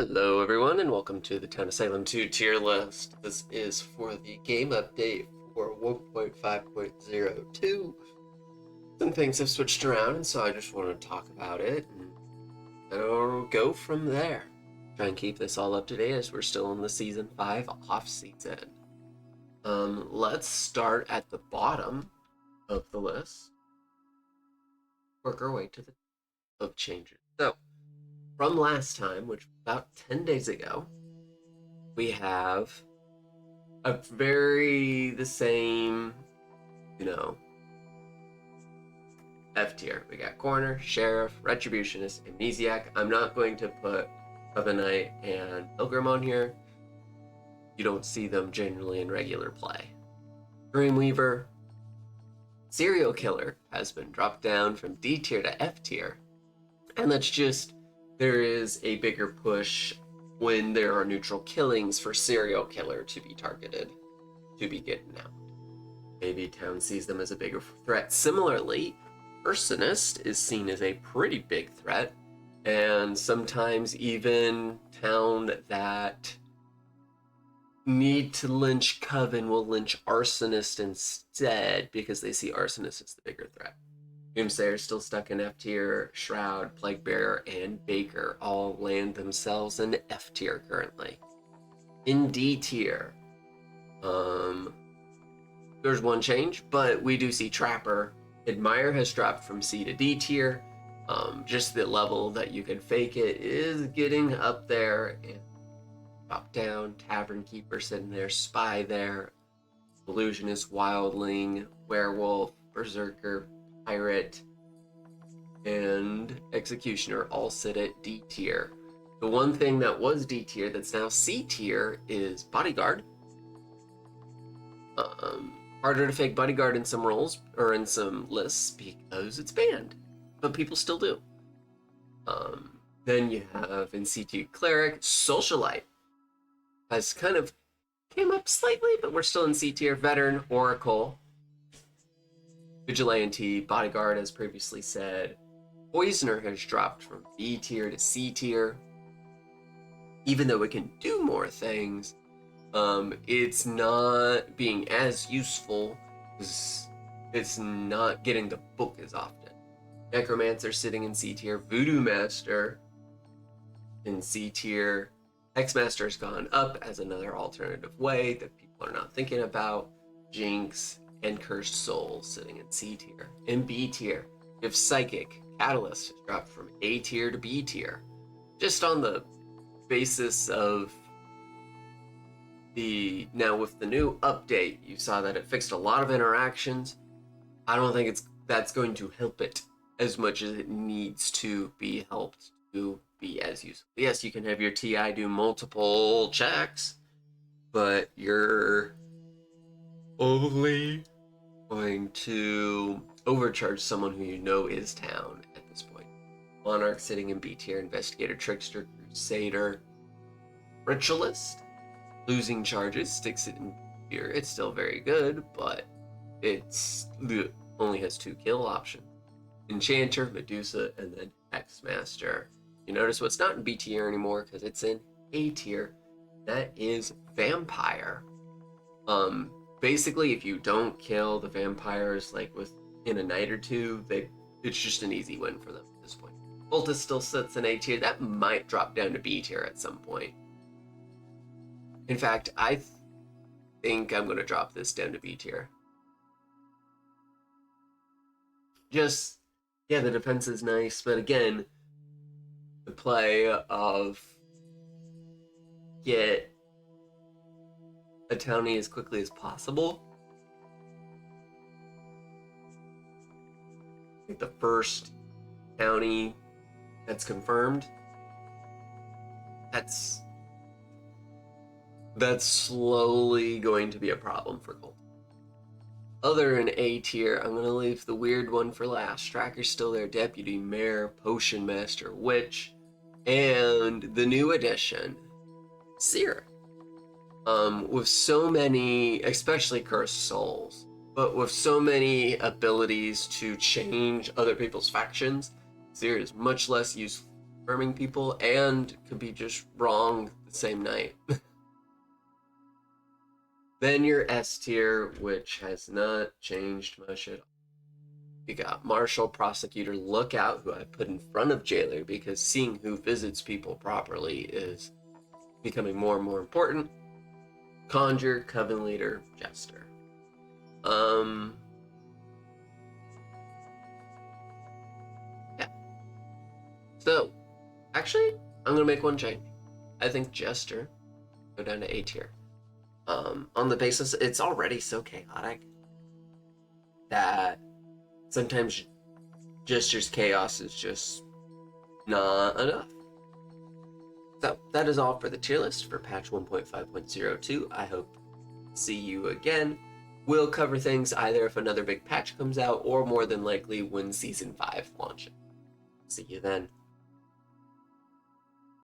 Hello everyone and welcome to the Town of Salem 2 tier list. This is for the game update for 1.5.02. Some things have switched around and so I just want to talk about it and I'll go from there. Try and keep this all up to date as we're still in the Season 5 off season. Let's start at the bottom of the list. Work our way to the of changes. So, from last time, which was about 10 days ago, we have a the same, F tier. We got Coroner, Sheriff, Retributionist, Amnesiac. I'm not going to put Covenant and Pilgrim on here. You don't see them generally in regular play. Dreamweaver, Serial Killer has been dropped down from D tier to F tier. And that's just, there is a bigger push when there are neutral killings for Serial Killer to be targeted, to be getting out. Maybe Town sees them as a bigger threat. Similarly, Arsonist is seen as a pretty big threat, and sometimes even Town that need to lynch Coven will lynch Arsonist instead because they see Arsonist as the bigger threat. Doomsayer is still stuck in F tier. Shroud, Plaguebearer, and Baker all land themselves in F tier currently. In D tier, there's one change, but we do see Trapper. Admire has dropped from C to D tier. Just the level that you can fake it is getting up there. And drop down, Tavern Keeper sitting there, Spy there, Illusionist, Wildling, Werewolf, Berserker, Pirate, and Executioner all sit at D tier. The one thing that was D tier that's now C tier is Bodyguard. Harder to fake Bodyguard in some roles or in some lists because it's banned, but people still do. Then you have in C tier Cleric. Socialite has kind of came up slightly, but we're still in C tier. Veteran, Oracle, Vigilante, Bodyguard, as previously said. Poisoner has dropped from B tier to C tier. Even though it can do more things, it's not being as useful because it's not getting the book as often. Necromancer sitting in C tier. Voodoo Master in C tier. Hexmaster has gone up as another alternative way that people are not thinking about. Jinx and Cursed Soul sitting in C tier. In B tier, we have Psychic. Catalyst has dropped from A tier to B tier. Just on the basis of now with the new update, you saw that it fixed a lot of interactions. I don't think that's going to help it as much as it needs to be helped to be as useful. Yes, you can have your TI do multiple checks, but you're only going to overcharge someone who you know is Town at this point. Monarch sitting in B tier. Investigator, Trickster, Crusader, Ritualist losing charges, sticks it in tier. It's still very good, but it only has 2 kill options. Enchanter, Medusa, and then Hexmaster. You notice what's not in B tier anymore because it's in A tier. That is Vampire. Basically, if you don't kill the vampires like within a night or two, it's just an easy win for them at this point. Voltus still sits in A tier. That might drop down to B tier at some point. In fact, I think I'm going to drop this down to B tier. Just, yeah, the defense is nice, but again, the play of get a townie as quickly as possible. I think the first townie that's confirmed, that's slowly going to be a problem for Colt. Other than A tier, I'm going to leave the weird one for last. Tracker's still there, Deputy Mayor, Potion Master, Witch, and the new addition, Seer. With so many, especially Cursed Souls, but with so many abilities to change other people's factions, Seer is much less useful confirming people and could be just wrong the same night. Then your S tier, which has not changed much at all. You got Marshal, Prosecutor, Lookout, who I put in front of Jailer because seeing who visits people properly is becoming more and more important. Conjure, Coven Leader, Jester. Yeah. So, actually, I'm gonna make one change. I think Jester go down to A tier. On the basis it's already so chaotic that sometimes Jester's chaos is just not enough. So that is all for the tier list for patch 1.5.02. I hope to see you again. We'll cover things either if another big patch comes out or more than likely when season 5 launches. See you then.